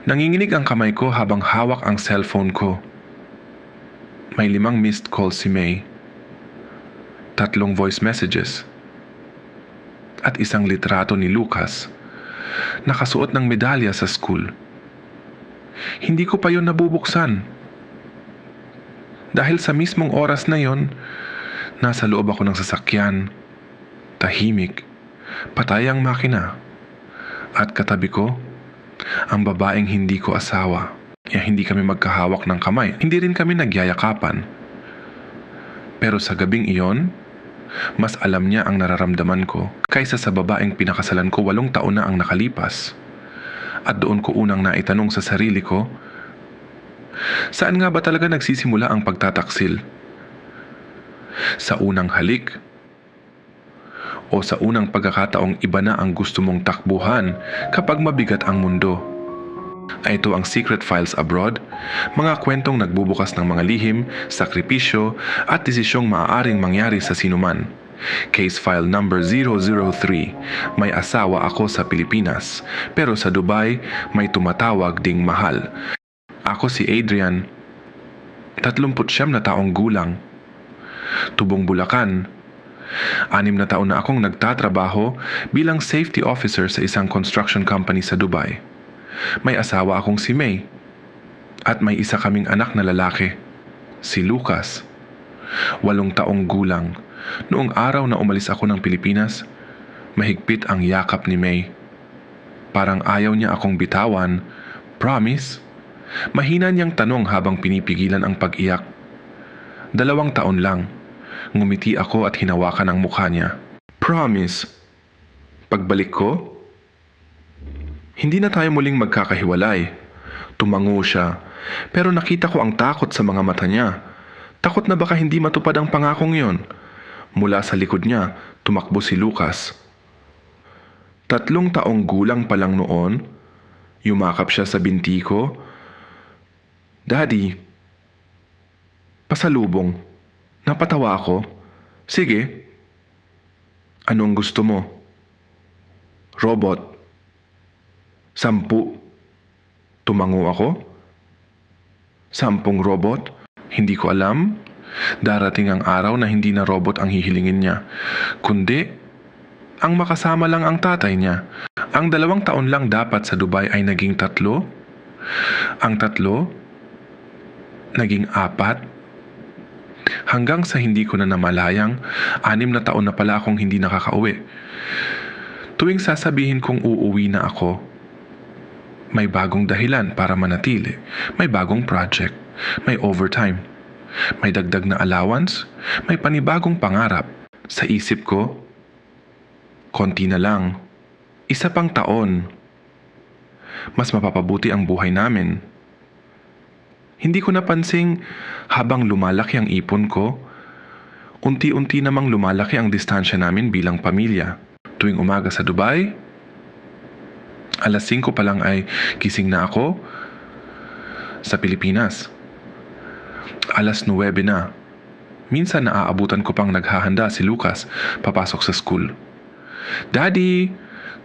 Nanginginig ang kamay ko habang hawak ang cellphone ko. May 5 missed calls si May, 3 voice messages, at isang litrato ni Lucas, nakasuot ng medalya sa school. Hindi ko pa yon nabubuksan. Dahil sa mismong oras na yon, nasa loob ako ng sasakyan, tahimik, patay ang makina, at katabi ko, ang babaeng hindi ko asawa. Kaya hindi kami magkahawak ng kamay. Hindi rin kami nagyayakapan. Pero sa gabing iyon, mas alam niya ang nararamdaman ko kaysa sa babaeng pinakasalan ko 8 taon na ang nakalipas. At doon ko unang naitanong sa sarili ko, saan nga ba talaga nagsisimula ang pagtataksil? Sa unang halik? O sa unang pagkakataong iba na ang gusto mong takbuhan kapag mabigat ang mundo? Ay ito ang Secret Files Abroad, mga kwentong nagbubukas ng mga lihim, sakripisyo at desisyong maaaring mangyari sa sinuman. Case file number 003, may asawa ako sa Pilipinas, pero sa Dubai may tumatawag ding mahal. Ako si Adrian, 39 na taong gulang. Tubong Bulacan. 6 na taon na akong nagtatrabaho bilang safety officer sa isang construction company sa Dubai. May asawa akong si May at may isa kaming anak na lalaki, si Lucas, 8 taong gulang. Noong araw na umalis ako ng Pilipinas, mahigpit ang yakap ni May. Parang ayaw niya akong bitawan. Promise? Mahina niyang tanong habang pinipigilan ang pag-iyak. 2 taon lang. Ngumiti ako at hinawakan ang mukha niya. Promise? Pagbalik ko, hindi na tayo muling magkakahiwalay. Tumango siya, pero nakita ko ang takot sa mga mata niya. Takot na baka hindi matupad ang pangakong yon. Mula sa likod niya, tumakbo si Lucas. 3 taong gulang pa lang noon, yumakap siya sa binti ko. Daddy, pasalubong. Napatawa ako. Sige. Anong gusto mo? Robot. 10. Tumango ako. 10 robot? Hindi ko alam. Darating ang araw na hindi na robot ang hihilingin niya, kundi ang makasama lang ang tatay niya. Ang 2 taon lang dapat sa Dubai ay naging 3. Ang 3 naging 4. Hanggang sa hindi ko na namalayang, 6 na taon na pala akong hindi nakakauwi. Tuwing sasabihin kong uuwi na ako, may bagong dahilan para manatili. May bagong project. May overtime. May dagdag na allowance. May panibagong pangarap. Sa isip ko, konti na lang. 1 pang taon. Mas mapapabuti ang buhay namin. Hindi ko napansing habang lumalaki ang ipon ko, unti-unti namang lumalaki ang distansya namin bilang pamilya. Tuwing umaga sa Dubai, 5:00 pa lang ay gising na ako sa Pilipinas. 9:00 na. Minsan naaabutan ko pang naghahanda si Lucas papasok sa school. Daddy,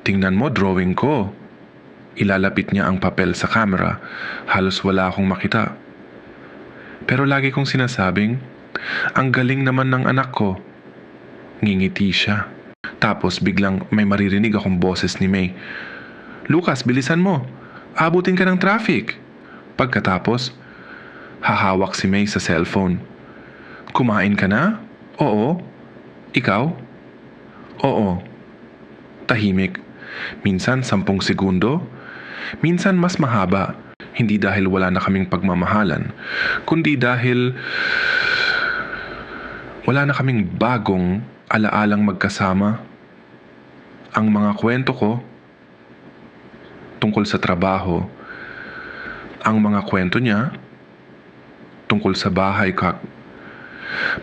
tingnan mo drawing ko. Ilalapit niya ang papel sa camera. Halos wala akong makita. Pero lagi kong sinasabing, ang galing naman ng anak ko. Ngingiti siya. Tapos biglang may maririnig akong boses ni May. Lucas, bilisan mo. Abutin ka ng traffic. Pagkatapos, hahawak si May sa cellphone. Kumain ka na? Oo. Ikaw? Oo. Tahimik. Minsan 10 segundo. Minsan mas mahaba. Hindi dahil wala na kaming pagmamahalan, kundi dahil wala na kaming bagong alaalang magkasama. Ang mga kwento ko tungkol sa trabaho, ang mga kwento niya tungkol sa bahay.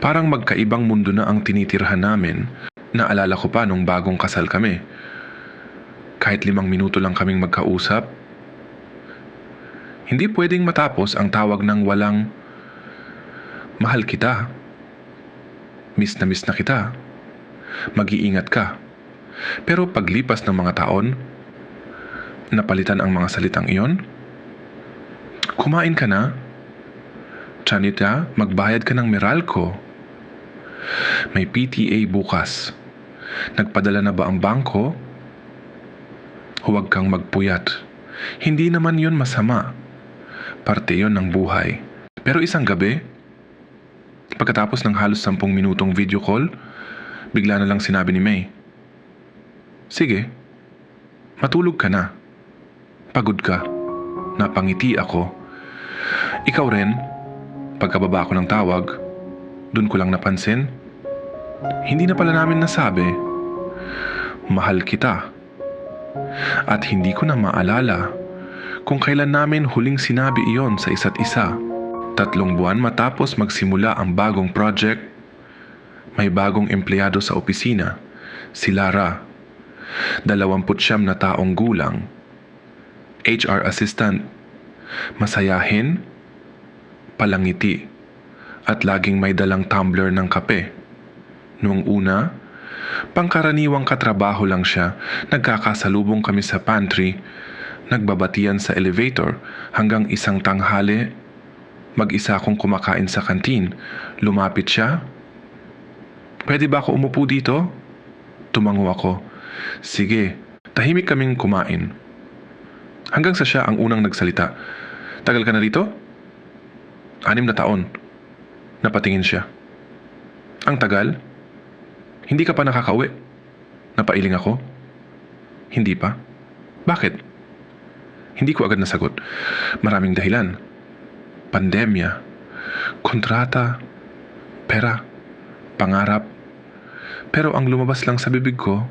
Parang magkaibang mundo na ang tinitirhan namin. Naalala ko pa nung bagong kasal kami. Kahit 5 minuto lang kaming magkausap, hindi pwedeng matapos ang tawag ng walang mahal kita, miss na kita, mag-iingat ka. Pero paglipas ng mga taon, napalitan ang mga salitang iyon Kumain ka na? Chanita, magbayad ka ng Meralco. May PTA bukas. Nagpadala na ba ang bangko? Huwag kang magpuyat. Hindi naman yun masama. Parte yun ng buhay. Pero isang gabi, pagkatapos ng halos 10 minutong video call, bigla na lang sinabi ni May, "Sige, matulog ka na. Pagod ka." Napangiti ako. Ikaw rin, pagkababa ko ng tawag, dun ko lang napansin, hindi na pala namin nasabi, mahal kita. At hindi ko na maalala kung kailan namin huling sinabi iyon sa isa't isa. 3 buwan matapos magsimula ang bagong project, may bagong empleyado sa opisina, si Lara. 29 na taong gulang. HR assistant. Masayahin, palangiti, at laging may dalang tumbler ng kape. Noong una, pangkaraniwang katrabaho lang siya. Nagkakasalubong kami sa pantry, nagbabatian sa elevator hanggang isang tanghali. Mag-isa akong kumakain sa kantin. Lumapit siya. "Pwede ba ako umupo dito?" Tumango ako. "Sige." Tahimik kaming kumain. Hanggang sa siya ang unang nagsalita. "Tagal ka na rito?" 6 na taon. Napatingin siya. "Ang tagal? Hindi ka pa nakakauwi?" Napailing ako. "Hindi pa." "Bakit?" Hindi ko agad nasagot. Maraming dahilan. Pandemya, kontrata, pera, pangarap. Pero ang lumabas lang sa bibig ko,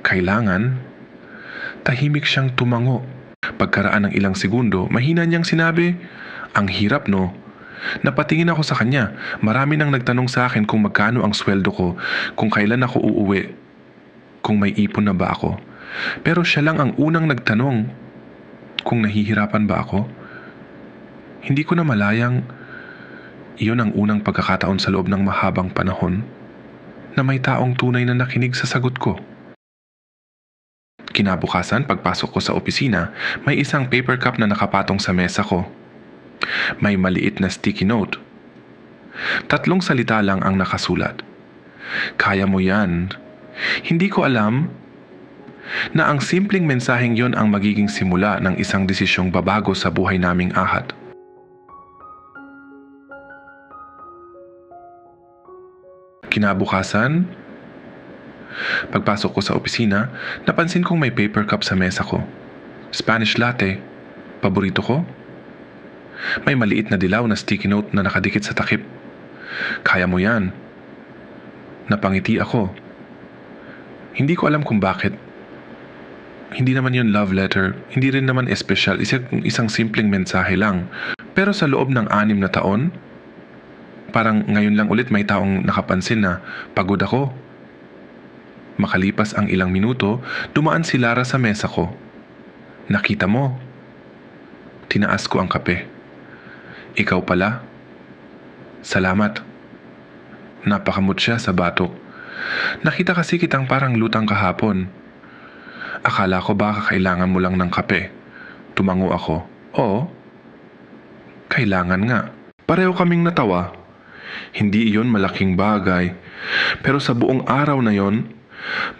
kailangan. Tahimik siyang tumango. Pagkaraan ng ilang segundo, mahina niyang sinabi, "Ang hirap, no?" Napatingin ako sa kanya. Marami nang nagtanong sa akin kung magkano ang sweldo ko, kung kailan ako uuwi, kung may ipon na ba ako. Pero siya lang ang unang nagtanong kung nahihirapan ba ako. Hindi ko na malayang iyon ang unang pagkakataon sa loob ng mahabang panahon na may taong tunay na nakinig sa sagot ko. Kinabukasan, pagpasok ko sa opisina, may isang paper cup na nakapatong sa mesa ko. May maliit na sticky note. 3 salita lang ang nakasulat. "Kaya mo yan." Hindi ko alam na ang simpleng mensaheng yon ang magiging simula ng isang desisyong babago sa buhay naming ahat. Kinabukasan, pagpasok ko sa opisina, napansin kong may paper cup sa mesa ko. Spanish latte, paborito ko. May maliit na dilaw na sticky note na nakadikit sa takip. "Kaya mo yan." Napangiti ako. Hindi ko alam kung bakit. Hindi naman yun love letter, hindi rin naman espesyal, isang simpleng mensahe lang. Pero sa loob ng 6 na taon, parang ngayon lang ulit may taong nakapansin na pagod ako. Makalipas ang ilang minuto, dumaan si Lara sa mesa ko. "Nakita mo?" Tinaas ko ang kape. "Ikaw pala?" "Salamat." Napakamot siya sa batok. "Nakita kasi kitang parang lutang kahapon. Akala ko baka kailangan mo lang ng kape." Tumango ako. "Oo, kailangan nga." Pareho kaming natawa. Hindi iyon malaking bagay. Pero sa buong araw na yon,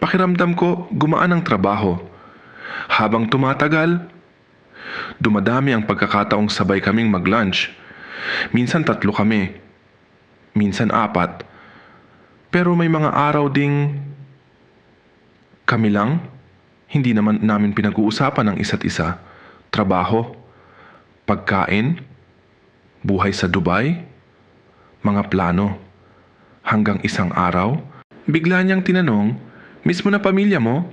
pakiramdam ko gumaan ang trabaho. Habang tumatagal, dumadami ang pagkakataong sabay kaming mag-lunch. Minsan 3 kami, minsan 4. Pero may mga araw ding kami lang. Hindi naman namin pinag-uusapan ang isa't isa. Trabaho, pagkain, buhay sa Dubai, mga plano. Hanggang isang araw, bigla niyang tinanong, "Mismo na pamilya mo?"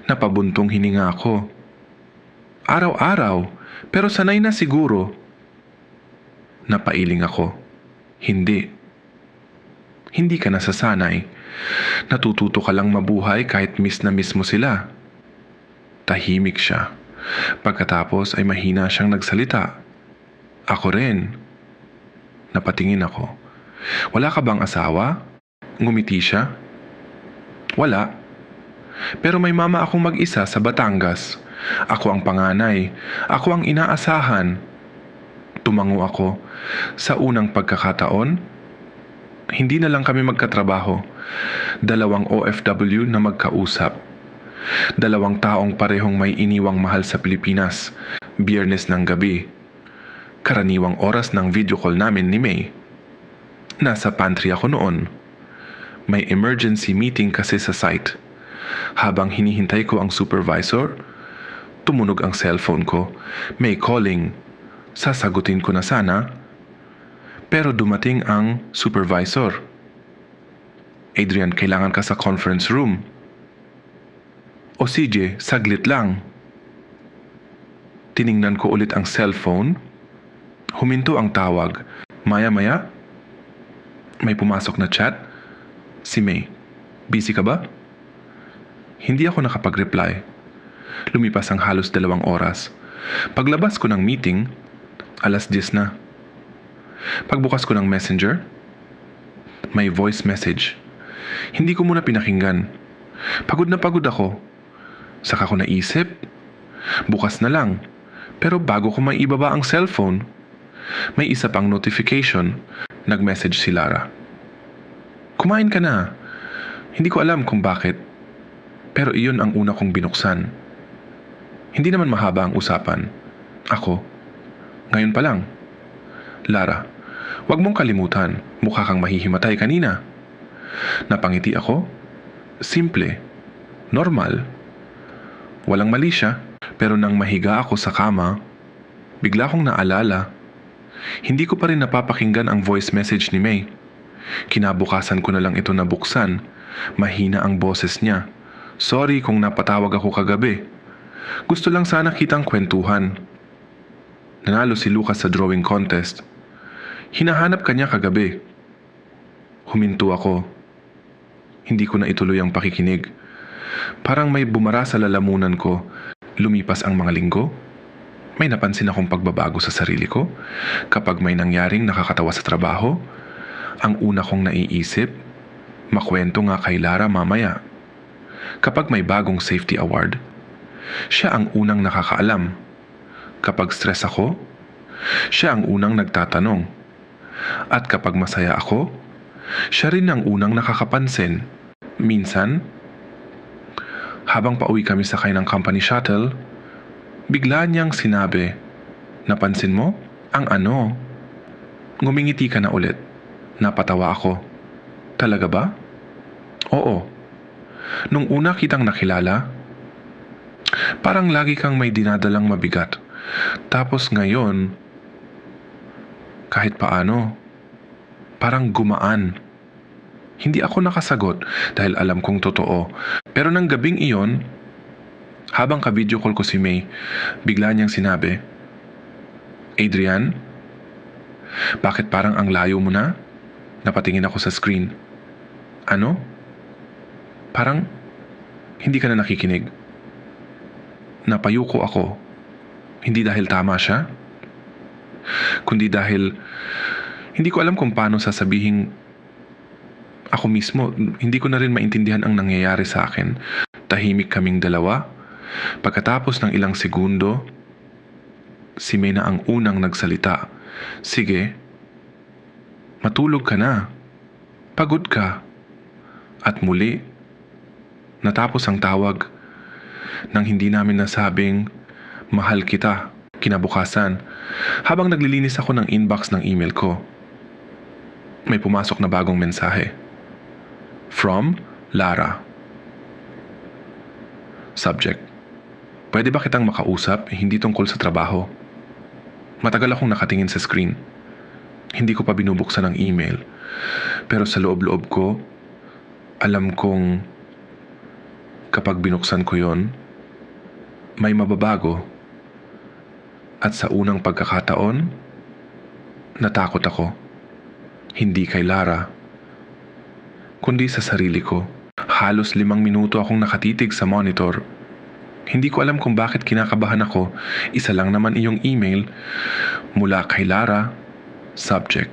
Napabuntong hininga ako. "Araw-araw, pero sanay na siguro." Napailing ako. Hindi. Hindi ka nasasanay. Natututo ka lang mabuhay kahit miss na miss mo sila. Tahimik siya. Pagkatapos ay mahina siyang nagsalita. "Ako rin." Napatingin ako. "Wala ka bang asawa?" Ngumiti siya. "Wala. Pero may mama akong mag-isa sa Batangas. Ako ang panganay. Ako ang inaasahan." Tumango ako. Sa unang pagkakataon, hindi na lang kami magkatrabaho. Dalawang OFW na magkausap. Dalawang taong parehong may iniwang mahal sa Pilipinas. Biyernes ng gabi. Karaniwang oras ng video call namin ni May. Nasa pantry ako noon. May emergency meeting kasi sa site. Habang hinihintay ko ang supervisor, tumunog ang cellphone ko. May calling. Sasagutin ko na sana. Pero dumating ang supervisor. Adrian, kailangan ka sa conference room. O CJ, saglit lang. Tiningnan ko ulit ang cellphone. Huminto ang tawag. Maya-maya, may pumasok na chat. Si May. Busy ka ba? Hindi ako nakapag-reply. Lumipas ang halos 2 oras. Paglabas ko ng meeting, 10:00 na. Pagbukas ko ng messenger, may voice message. Hindi ko muna pinakinggan. Pagod na pagod ako. Saka ko naisip, bukas na lang. Pero bago ko maibaba ang cellphone, may isa pang notification. Nag-message si Lara. Kumain ka na. Hindi ko alam kung bakit. Pero iyon ang una kong binuksan. Hindi naman mahaba ang usapan. Ako, ngayon pa lang. Lara, wag mong kalimutan. Mukha kang mahihimatay kanina. Napangiti ako. Simple. Normal. Walang mali siya. Pero nang mahiga ako sa kama, bigla kong naalala. Hindi ko pa rin napapakinggan ang voice message ni May. Kinabukasan ko na lang ito nabuksan. Mahina ang boses niya. Sorry kung napatawag ako kagabi. Gusto lang sana kitang kwentuhan. Nanalo si Lucas sa drawing contest. Hinahanap ka niya kagabi. Huminto ako. Hindi ko na ituloy ang pakikinig. Parang may bumara sa lalamunan ko. Lumipas ang mga linggo. May napansin akong pagbabago sa sarili ko. Kapag may nangyaring nakakatawa sa trabaho, ang una kong naiisip, makwento nga kay Lara mamaya. Kapag may bagong safety award, siya ang unang nakakaalam. Kapag stress ako, siya ang unang nagtatanong. At kapag masaya ako, siya rin ang unang nakakapansin. Minsan, habang pauwi kami sakay ng company shuttle, bigla niyang sinabi, napansin mo? Ang ano? Ngumingiti ka na ulit. Napatawa ako. Talaga ba? Oo. Nung una kitang nakilala, parang lagi kang may dinadalang mabigat. Tapos ngayon, kahit paano, parang gumaan. Hindi ako nakasagot dahil alam kong totoo. Pero nang gabing iyon, habang ka-video call ko si May, bigla niyang sinabi, Adrian, bakit parang ang layo mo na? Napatingin ako sa screen. Ano? Parang hindi ka na nakikinig. Napayuko ako. Hindi dahil tama siya, kundi dahil hindi ko alam kung paano sasabihin. Ako mismo, hindi ko na rin maintindihan ang nangyayari sa akin. Tahimik kaming dalawa. Pagkatapos ng ilang segundo, si May na ang unang nagsalita. Sige, matulog ka na. Pagod ka. At muli, natapos ang tawag nang hindi namin nasabing, mahal kita. Kinabukasan, habang naglilinis ako ng inbox ng email ko, may pumasok na bagong mensahe. From Lara. Subject: pwede ba kitang makausap, hindi tungkol sa trabaho? Matagal akong nakatingin sa screen. Hindi ko pa binubuksan ang email. Pero sa loob-loob ko, alam kong kapag binuksan ko yon, may mababago. At sa unang pagkakataon, natakot ako. Hindi kay Lara, kundi sa sarili ko. Halos 5 minuto akong nakatitig sa monitor. Hindi ko alam kung bakit kinakabahan ako. Isa lang naman iyong email mula kay Lara. Subject: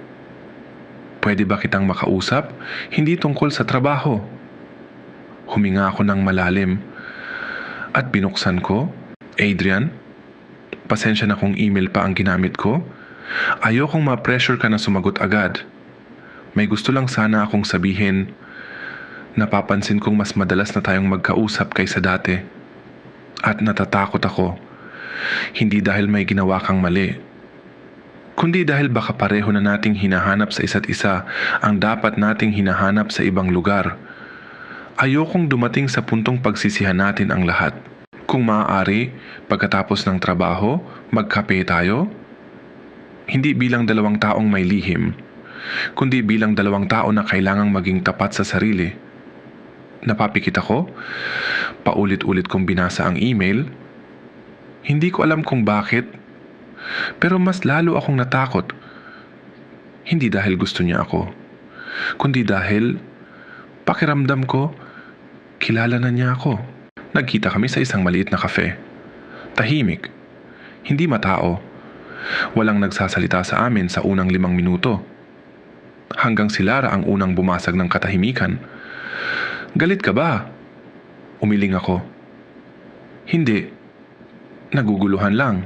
pwede ba kitang makausap? Hindi tungkol sa trabaho. Huminga ako ng malalim at binuksan ko. Adrian, pasensya na kung email pa ang ginamit ko. Ayokong ma-pressure ka na sumagot agad. May gusto lang sana akong sabihin. Napapansin kong mas madalas na tayong magkausap kaysa dati. At natatakot ako. Hindi dahil may ginawa kang mali, kundi dahil baka pareho na nating hinahanap sa isa't isa ang dapat nating hinahanap sa ibang lugar. Ayokong dumating sa puntong pagsisihan natin ang lahat. Kung maaari, pagkatapos ng trabaho, magkape tayo? Hindi bilang dalawang taong may lihim, kundi bilang dalawang tao na kailangang maging tapat sa sarili. Napapikit ako, paulit-ulit kong binasa ang email. Hindi ko alam kung bakit, pero mas lalo akong natakot. Hindi dahil gusto niya ako, kundi dahil pakiramdam ko, kilala na niya ako. Nagkita kami sa isang maliit na kafe. Tahimik, hindi matao. Walang nagsasalita sa amin sa unang 5 minuto. Hanggang si Lara ang unang bumasag ng katahimikan. Galit ka ba? Umiling ako. Hindi. Naguguluhan lang.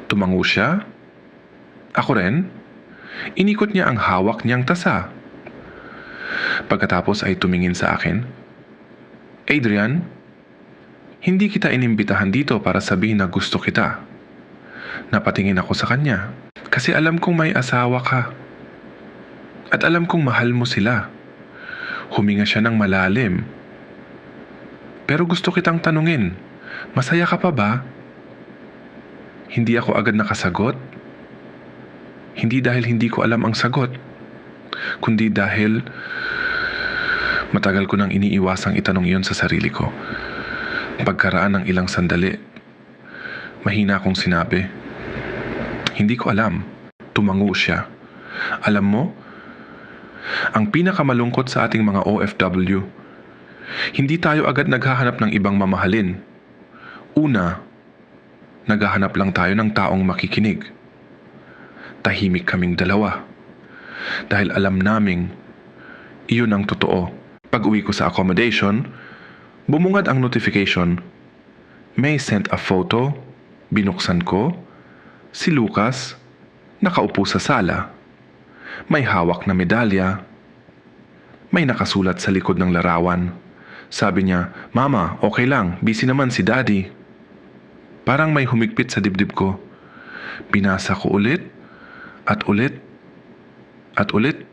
Tumango siya. Ako rin. Inikot niya ang hawak niyang tasa. Pagkatapos ay tumingin sa akin. Adrian, hindi kita inimbitahan dito para sabihin na gusto kita. Napatingin ako sa kanya. Kasi alam kong may asawa ka. At alam kong mahal mo sila. Huminga siya ng malalim. Pero gusto kitang tanungin, masaya ka pa ba? Hindi ako agad nakasagot. Hindi dahil hindi ko alam ang sagot, kundi dahil matagal ko nang iniiwasang itanong iyon sa sarili ko. Pagkaraan ng ilang sandali, mahina akong sinabi, hindi ko alam. Tumango siya. Alam mo, ang pinakamalungkot sa ating mga OFW, hindi tayo agad naghahanap ng ibang mamahalin. Una, naghahanap lang tayo ng taong makikinig. Tahimik kaming dalawa. Dahil alam naming, iyon ang totoo. Pag-uwi ko sa accommodation, bumungad ang notification. May sent a photo, binuksan ko, si Lucas, nakaupo sa sala. May hawak na medalya. May nakasulat sa likod ng larawan. Sabi niya, Mama, okay lang, busy naman si Daddy. Parang may humigpit sa dibdib ko. Binasa ko ulit, at ulit, at ulit.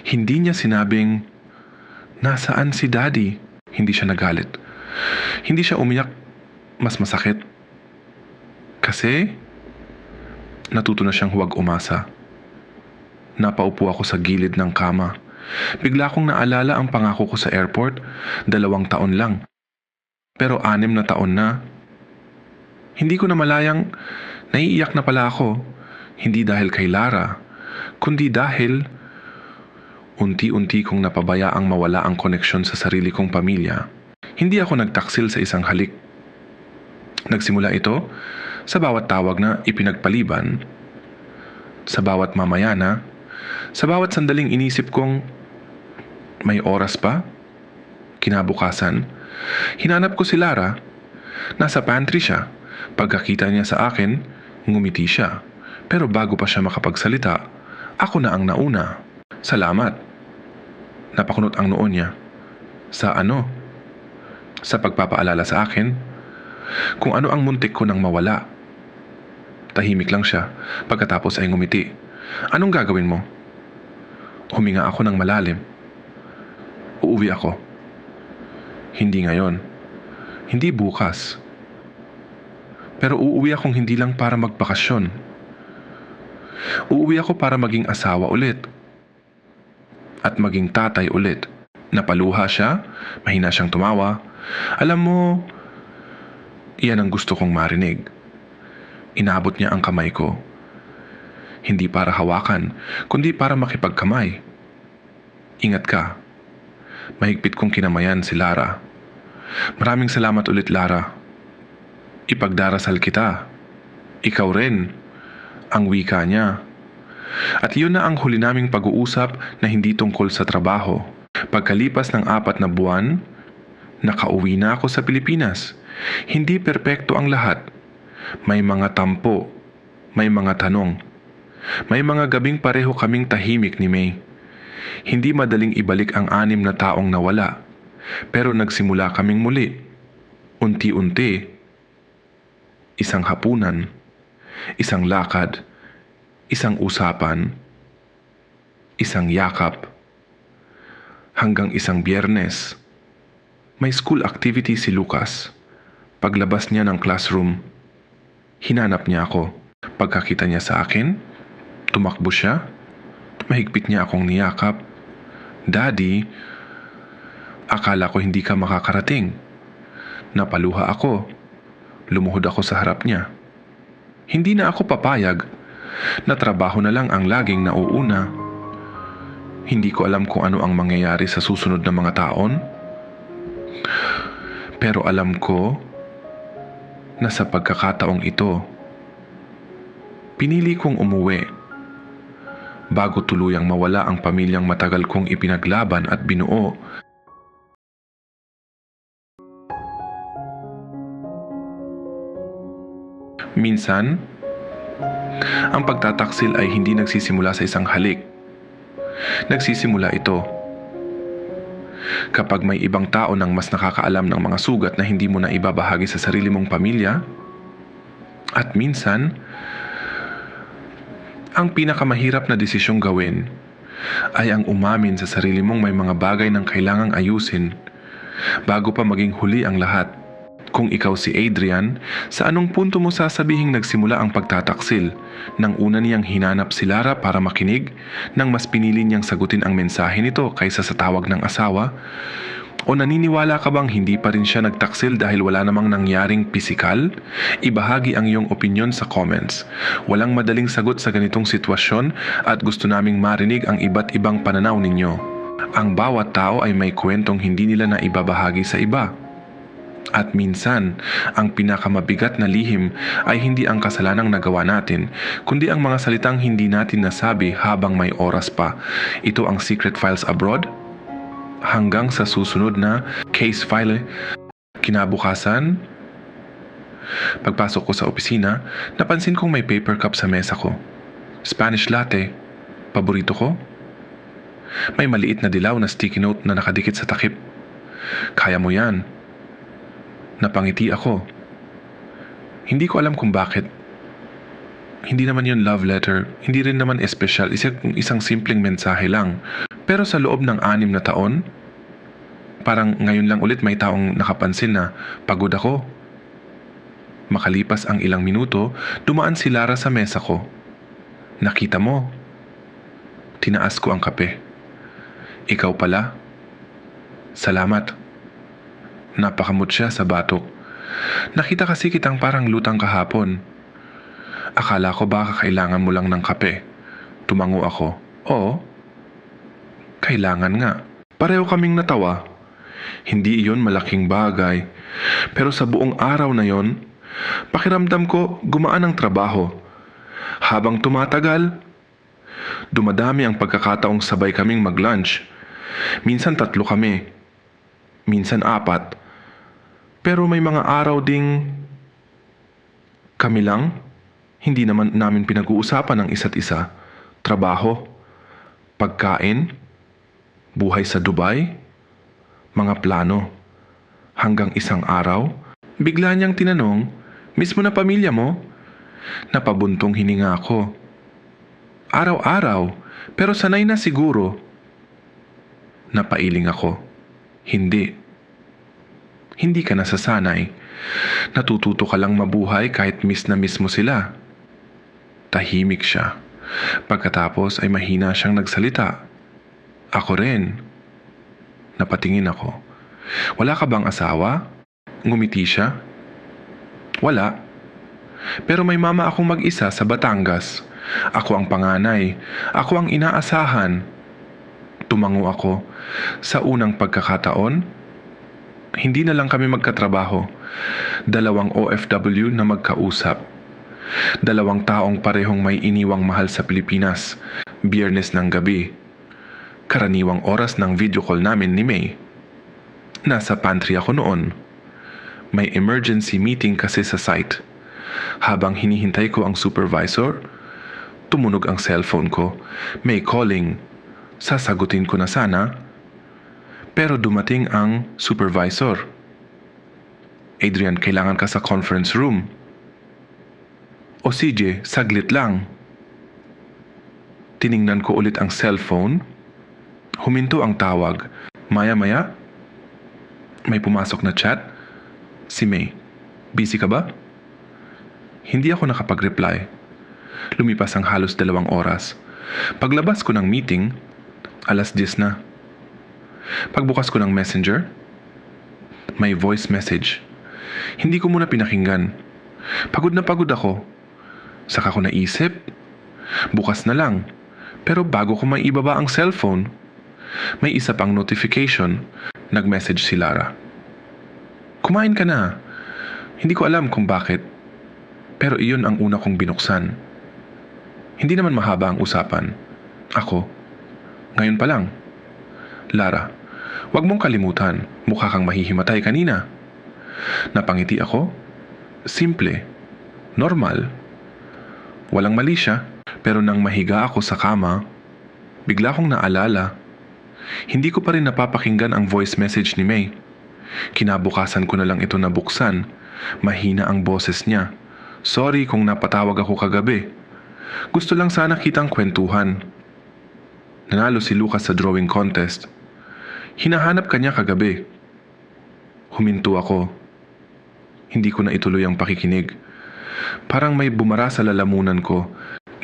Hindi niya sinabing, nasaan si Daddy? Hindi siya nagalit. Hindi siya umiyak. Mas masakit. Kasi, natuto na siyang huwag umasa. Napaupo ako sa gilid ng kama. Bigla kong naalala ang pangako ko sa airport, 2 taon lang. Pero 6 na taon na. Hindi ko na malayang naiiyak na pala ako, hindi dahil kay Lara, kundi dahil unti-unti kong napabayaang mawala ang koneksyon sa sarili kong pamilya. Hindi ako nagtaksil sa isang halik. Nagsimula ito sa bawat tawag na ipinagpaliban, sa bawat mamayana, sa bawat sandaling inisip kong, may oras pa? Kinabukasan, hinanap ko si Lara. Nasa pantry siya. Pagkakita niya sa akin, ngumiti siya. Pero bago pa siya makapagsalita, ako na ang nauna. Salamat. Napakunot ang noo niya. Sa ano? Sa pagpapaalala sa akin? Kung ano ang muntik ko nang mawala. Tahimik lang siya. Pagkatapos ay ngumiti. Anong gagawin mo? Huminga ako ng malalim. Uuwi ako. Hindi ngayon. Hindi bukas. Pero uuwi akong hindi lang para magbakasyon. Uuwi ako para maging asawa ulit. At maging tatay ulit. Napaluha siya, mahina siyang tumawa. Alam mo, iyan ang gusto kong marinig. Inabot niya ang kamay ko. Hindi para hawakan, kundi para makipagkamay. Ingat ka. Mahigpit kong kinamayan si Lara. Maraming salamat ulit, Lara. Ipagdarasal kita. Ikaw rin. Ang wika niya. At yun na ang huli naming pag-uusap na hindi tungkol sa trabaho. Pagkalipas ng 4 na buwan, nakauwi na ako sa Pilipinas. Hindi perpekto ang lahat. May mga tampo, May mga tanong. May mga gabing pareho kaming tahimik ni May. Hindi madaling ibalik ang 6 na taong nawala. Pero nagsimula kaming muli. Unti-unti. Isang hapunan. Isang lakad. Isang usapan. Isang yakap. Hanggang isang Biyernes. May school activity si Lucas. Paglabas niya ng classroom, hinanap niya ako. Pagkakita niya sa akin, tumakbo siya. Mahigpit niya akong niyakap. Daddy, akala ko hindi ka makakarating. Napaluha ako. Lumuhod ako sa harap niya. Hindi na ako papayag. Natrabaho na lang ang laging nauuna. Hindi ko alam kung ano ang mangyayari sa susunod na mga taon. Pero alam ko na sa pagkakataong ito, pinili kong umuwi bago tuluyang mawala ang pamilyang matagal kong ipinaglaban at binuo. Minsan, ang pagtataksil ay hindi nagsisimula sa isang halik. Nagsisimula ito kapag may ibang tao nang mas nakakaalam ng mga sugat na hindi mo na ibabahagi sa sarili mong pamilya. At minsan, ang pinakamahirap na desisyong gawin ay ang umamin sa sarili mong may mga bagay ng kailangang ayusin bago pa maging huli ang lahat. Kung ikaw si Adrian, sa anong punto mo sasabihing nagsimula ang pagtataksil nang una niyang hinanap si Lara para makinig nang mas pinili niyang sagutin ang mensahe nito kaysa sa tawag ng asawa? O naniniwala ka bang hindi pa rin siya nagtaksil dahil wala namang nangyaring pisikal? Ibahagi ang iyong opinyon sa comments. Walang madaling sagot sa ganitong sitwasyon at gusto naming marinig ang iba't ibang pananaw ninyo. Ang bawat tao ay may kwentong hindi nila na ibabahagi sa iba. At minsan, ang pinakamabigat na lihim ay hindi ang kasalanang nagawa natin, kundi ang mga salitang hindi natin nasabi habang may oras pa. Ito ang Secret Files Abroad. Hanggang sa susunod na case file. Kinabukasan, pagpasok ko sa opisina, napansin kong may paper cup sa mesa ko. Spanish latte, paborito ko. May maliit na dilaw na sticky note na nakadikit sa takip. Kaya mo yan. Napangiti ako. Hindi ko alam kung bakit. Hindi naman yun love letter. Hindi rin naman espesyal. Isang simpleng mensahe lang. Pero sa loob ng 6 na taon, parang ngayon lang ulit may taong nakapansin na pagod ako. Makalipas ang ilang minuto, dumaan si Lara sa mesa ko. Nakita mo. Tinaas ko ang kape. Ikaw pala. Salamat. Napakamot siya sa batok. Nakita kasi kitang parang lutang kahapon. Akala ko baka kailangan mo lang ng kape. Tumango ako. Oo. Kailangan nga. Pareho kaming natawa. Hindi iyon malaking bagay. Pero sa buong araw na yon, pakiramdam ko gumaan ang trabaho. Habang tumatagal, dumadami ang pagkakataong sabay kaming mag-lunch. Minsan 3 kami. Minsan 4. Pero may mga araw ding kami lang. Hindi naman namin pinag-uusapan ang isa't isa. Trabaho, pagkain, buhay sa Dubai, mga plano. Hanggang isang araw, bigla niyang tinanong, "Miss mo na pamilya mo?" Napabuntong hininga ako. Araw-araw, pero sanay na siguro. Napailing ako. Hindi. Hindi ka nasasanay. Natututo ka lang mabuhay kahit miss na miss mo sila. Tahimik siya. Pagkatapos ay mahina siyang nagsalita. Ako rin. Napatingin ako. Wala ka bang asawa? Ngumiti siya. Wala. Pero may mama akong mag-isa sa Batangas. Ako ang panganay. Ako ang inaasahan. Tumango ako. Sa unang pagkakataon, hindi na lang kami magkatrabaho. 2 OFW na magkausap. 2 taong parehong may iniwang mahal sa Pilipinas. Biyernes ng gabi. Karaniwang oras ng video call namin ni May. Nasa pantry ako noon. May emergency meeting kasi sa site. Habang hinihintay ko ang supervisor, tumunog ang cellphone ko. May calling. Sasagutin ko na sana. Pero dumating ang supervisor. Adrian, kailangan ka sa conference room. O CJ, saglit lang. Tiningnan ko ulit ang cellphone. Huminto ang tawag. Maya-maya, may pumasok na chat. Si May. Busy ka ba? Hindi ako nakapag-reply. Lumipas ang halos 2 oras. Paglabas ko ng meeting, 10:00 na. Pagbukas ko ng messenger, may voice message. Hindi ko muna pinakinggan. Pagod na pagod ako. Saka ko naisip, bukas na lang. Pero bago ko maibaba ang cellphone, may isa pang notification. Nag-message si Lara. Kumain ka na. Hindi ko alam kung bakit. Pero iyon ang una kong binuksan. Hindi naman mahaba ang usapan. Ako, ngayon pa lang. Lara, wag mong kalimutan, mukha kang mahihimatay kanina. Napangiti ako. Simple. Normal. Walang mali siya. Pero nang mahiga ako sa kama, bigla kong naalala. Hindi ko pa rin napapakinggan ang voice message ni May. Kinabukasan ko na lang ito nabuksan. Mahina ang boses niya. Sorry kung napatawag ako kagabi. Gusto lang sana kitang kwentuhan. Nanalo si Lucas sa drawing contest. Hinahanap ka niya kagabi. Huminto ako. Hindi ko na ituloy ang pakikinig. Parang may bumara sa lalamunan ko.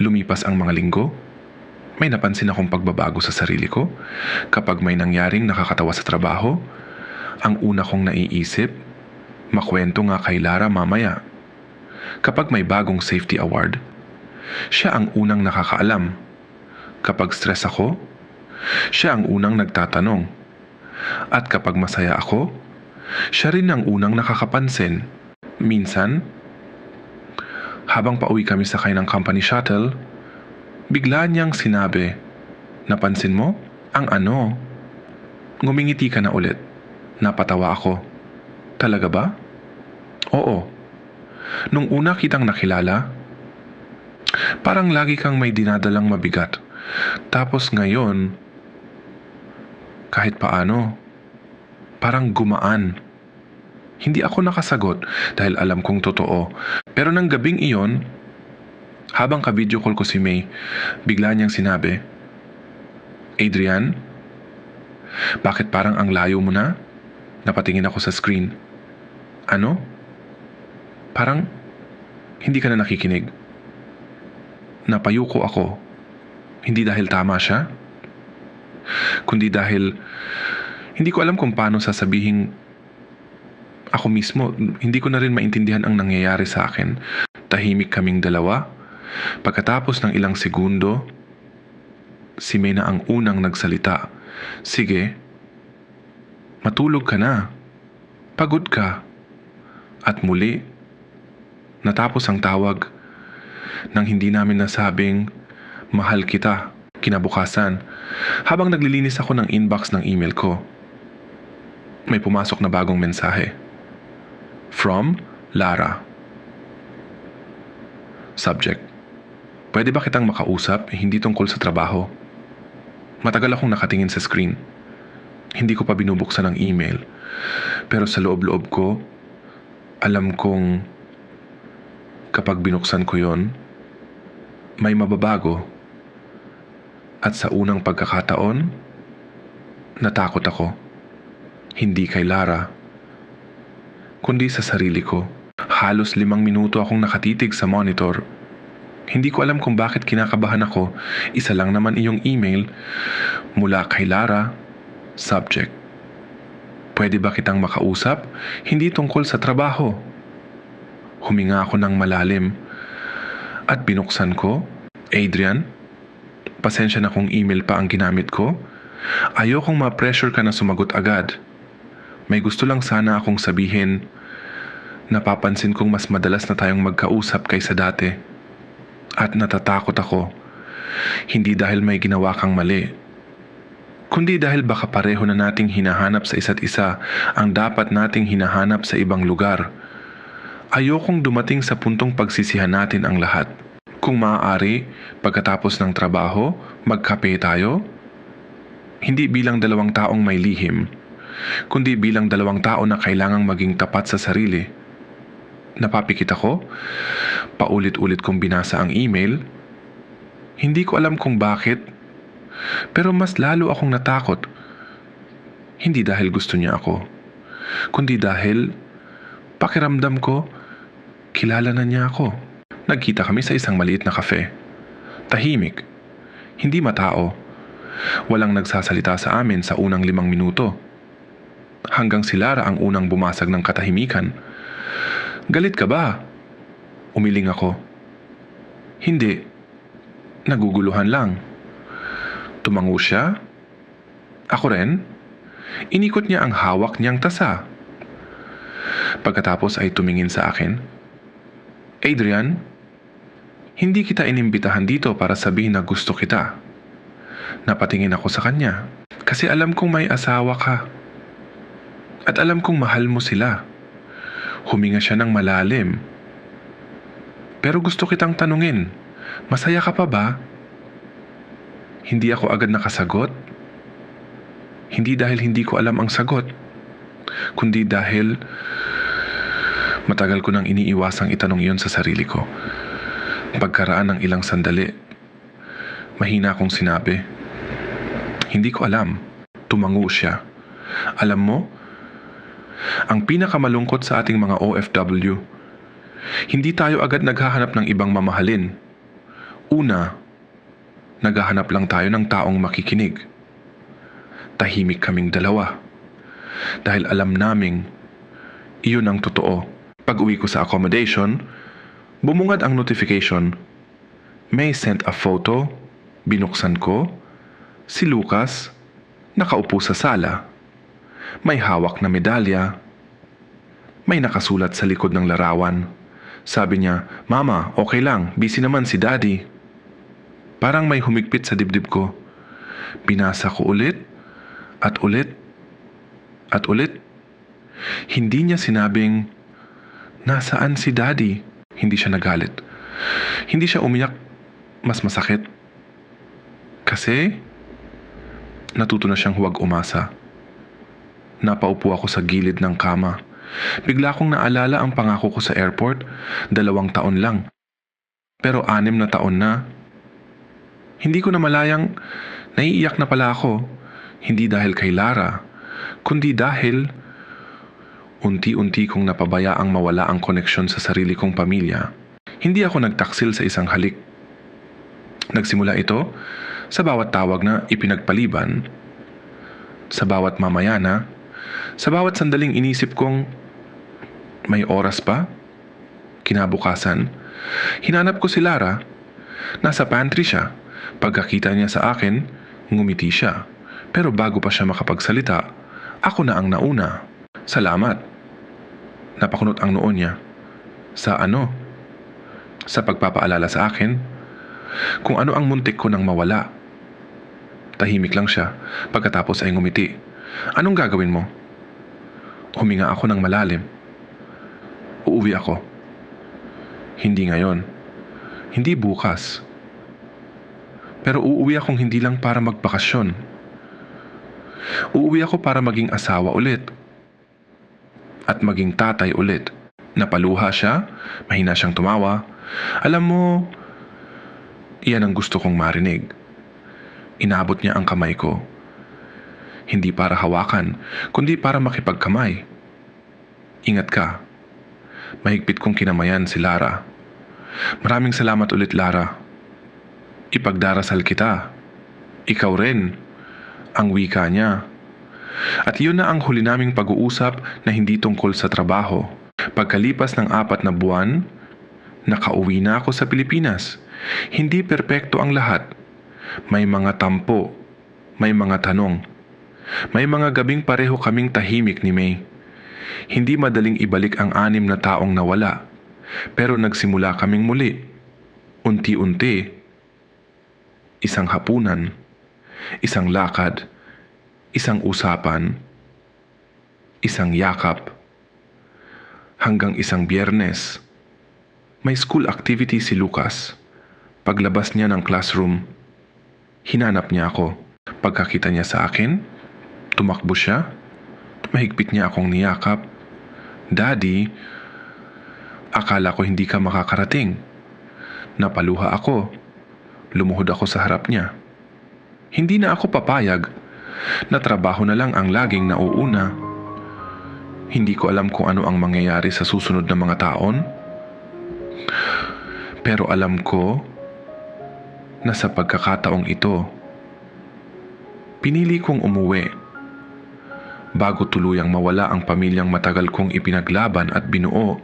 Lumipas ang mga linggo. May napansin akong pagbabago sa sarili ko. Kapag may nangyaring nakakatawa sa trabaho, ang una kong naiisip, makwento nga kay Lara mamaya. Kapag may bagong safety award, siya ang unang nakakaalam. Kapag stress ako, siya ang unang nagtatanong. At kapag masaya ako, siya rin ang unang nakakapansin. Minsan, habang pauwi kami sakay ng company shuttle, bigla niyang sinabi, napansin mo? Ang ano? Ngumingiti ka na ulit. Napatawa ako. Talaga ba? Oo. Nung una kitang nakilala, parang lagi kang may dinadalang mabigat. Tapos ngayon, kahit paano, parang gumaan. Hindi ako nakasagot dahil alam kong totoo. Pero nang gabing iyon, habang ka-video call ko si May, bigla niyang sinabi, Adrian, bakit parang ang layo mo na? Napatingin ako sa screen. Ano? Parang hindi ka na nakikinig. Napayuko ako. Hindi dahil tama siya, kundi dahil hindi ko alam kung paano sasabihin. Ako mismo, hindi ko na rin maintindihan ang nangyayari sa akin. Tahimik kaming dalawa. Pagkatapos ng ilang segundo, si May na ang unang nagsalita. Sige, matulog ka na. Pagod ka. At muli, natapos ang tawag nang hindi namin nasabing, mahal kita. Kinabukasan, habang naglilinis ako ng inbox ng email ko, may pumasok na bagong mensahe. From Lara. Subject: pwede ba kitang makausap, hindi tungkol sa trabaho? Matagal akong nakatingin sa screen. Hindi ko pa binubuksan ang email. Pero sa loob-loob ko, alam kong kapag binuksan ko yon, may mababago. At sa unang pagkakataon, natakot ako. Hindi kay Lara, kundi sa sarili ko. Halos 5 minuto akong nakatitig sa monitor. Hindi ko alam kung bakit kinakabahan ako. Isa lang naman iyong email mula kay Lara. Subject: pwede ba kitang makausap? Hindi tungkol sa trabaho. Huminga ako ng malalim at binuksan ko. Adrian, pasensya na kung email pa ang ginamit ko. Ayokong ma-pressure ka na sumagot agad. May gusto lang sana akong sabihin. Napapansin kong mas madalas na tayong magkausap kaysa dati. At natatakot ako. Hindi dahil may ginawa kang mali, kundi dahil baka pareho na nating hinahanap sa isa't isa ang dapat nating hinahanap sa ibang lugar. Ayokong dumating sa puntong pagsisihan natin ang lahat. Kung maaari, pagkatapos ng trabaho, magkape tayo? Hindi bilang dalawang taong may lihim, kundi bilang dalawang tao na kailangang maging tapat sa sarili. Napapikit ako, paulit-ulit kong binasa ang email. Hindi ko alam kung bakit, pero mas lalo akong natakot. Hindi dahil gusto niya ako, kundi dahil pakiramdam ko, kilala na niya ako. Nagkita kami sa isang maliit na kafe. Tahimik, hindi matao. Walang nagsasalita sa amin sa unang 5 minuto. Hanggang si Lara ang unang bumasag ng katahimikan. Galit ka ba? Umiling ako. Hindi. Naguguluhan lang. Tumango siya. Ako rin. Inikot niya ang hawak niyang tasa. Pagkatapos ay tumingin sa akin. Adrian, hindi kita inimbitahan dito para sabihin na gusto kita. Napatingin ako sa kanya. Kasi alam kong may asawa ka. At alam kong mahal mo sila. Huminga siya ng malalim. Pero gusto kitang tanungin, masaya ka pa ba? Hindi ako agad nakasagot. Hindi dahil hindi ko alam ang sagot, kundi dahil matagal ko nang iniiwasang itanong iyon sa sarili ko. Pagkaraan ng ilang sandali, mahina akong sinabi, hindi ko alam. Tumango siya. Alam mo, ang pinakamalungkot sa ating mga OFW, hindi tayo agad naghahanap ng ibang mamahalin. Una, naghahanap lang tayo ng taong makikinig. Tahimik kaming dalawa. Dahil alam naming, iyon ang totoo. Pag-uwi ko sa accommodation, bumungad ang notification. May sent a photo, binuksan ko, si Lucas, nakaupo sa sala. May hawak na medalya. May nakasulat sa likod ng larawan. Sabi niya, Mama, okay lang, busy naman si Daddy. Parang may humigpit sa dibdib ko. Binasa ko ulit, at ulit, at ulit. Hindi niya sinabing, nasaan si Daddy? Hindi siya nagalit. Hindi siya umiyak, mas masakit. Kasi, natuto na siyang huwag umasa. Napaupo ako sa gilid ng kama. Bigla kong naalala ang pangako ko sa airport, 2 taon lang. Pero 6 na taon na. Hindi ko na malayang naiiyak na pala ako, hindi dahil kay Lara, kundi dahil unti-unti kong napabayaang mawala ang koneksyon sa sarili kong pamilya. Hindi ako nagtaksil sa isang halik. Nagsimula ito sa bawat tawag na ipinagpaliban, sa bawat mamayana, sa bawat sandaling inisip kong, may oras pa? Kinabukasan, hinanap ko si Lara. Nasa pantry siya. Pagkakita niya sa akin, ngumiti siya. Pero bago pa siya makapagsalita, ako na ang nauna. Salamat. Napakunot ang noo niya. Sa ano? Sa pagpapaalala sa akin, kung ano ang muntik ko nang mawala. Tahimik lang siya. Pagkatapos ay ngumiti. Anong gagawin mo? Huminga ako ng malalim. Uuwi ako. Hindi ngayon. Hindi bukas. Pero uuwi akong hindi lang para magbakasyon. Uuwi ako para maging asawa ulit. At maging tatay ulit. Napaluha siya, mahina siyang tumawa. Alam mo, iyan ang gusto kong marinig. Inabot niya ang kamay ko. Hindi para hawakan, kundi para makipagkamay. Ingat ka. Mahigpit kong kinamayan si Lara. Maraming salamat ulit, Lara. Ipagdarasal kita. Ikaw rin. Ang wika niya. At yun na ang huli naming pag-uusap na hindi tungkol sa trabaho. Pagkalipas ng 4 na buwan, nakauwi na ako sa Pilipinas. Hindi perpekto ang lahat. May mga tampo. May mga tanong. May mga gabing pareho kaming tahimik ni May. Hindi madaling ibalik ang 6 na taong nawala. Pero nagsimula kaming muli. Unti-unti. Isang hapunan. Isang lakad. Isang usapan. Isang yakap. Hanggang isang Biyernes, may school activity si Lucas. Paglabas niya ng classroom, hinanap niya ako. Pagkakita niya sa akin, tumakbo siya. Mahigpit niya akong niyakap. "Daddy, akala ko hindi ka makakarating." Napaluha ako. Lumuhod ako sa harap niya. Hindi na ako papayag na trabaho na lang ang laging nauuna. Hindi ko alam kung ano ang mangyayari sa susunod na mga taon. Pero alam ko na sa pagkakataong ito, pinili kong umuwi bago tuluyang mawala ang pamilyang matagal kong ipinaglaban at binuo.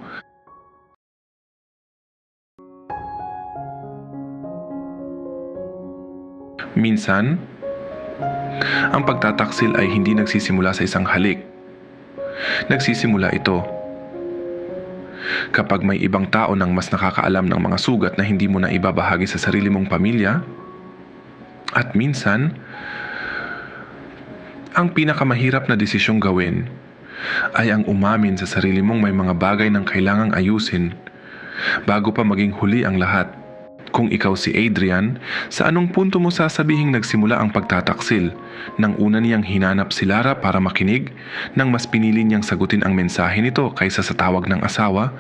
Minsan, ang pagtataksil ay hindi nagsisimula sa isang halik. Nagsisimula ito kapag may ibang tao nang mas nakakaalam ng mga sugat na hindi mo na ibabahagi sa sarili mong pamilya. At minsan, ang pinakamahirap na desisyong gawin ay ang umamin sa sarili mong may mga bagay nang kailangang ayusin bago pa maging huli ang lahat. Kung ikaw si Adrian, sa anong punto mo sasabihing nagsimula ang pagtataksil? Nang una niyang hinanap si Lara para makinig, nang mas pinili niyang sagutin ang mensahe nito kaysa sa tawag ng asawa?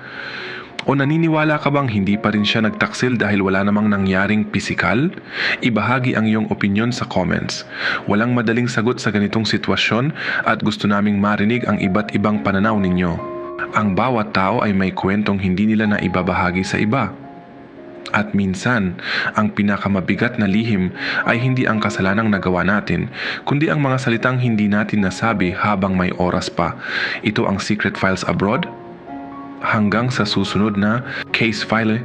O naniniwala ka bang hindi pa rin siya nagtaksil dahil wala namang nangyaring pisikal? Ibahagi ang iyong opinyon sa comments. Walang madaling sagot sa ganitong sitwasyon at gusto naming marinig ang iba't ibang pananaw ninyo. Ang bawat tao ay may kwentong hindi nila na ibabahagi sa iba. At minsan, ang pinakamabigat na lihim ay hindi ang kasalanang nagawa natin, kundi ang mga salitang hindi natin nasabi habang may oras pa. Ito ang Secret Files Abroad. Hanggang sa susunod na case file.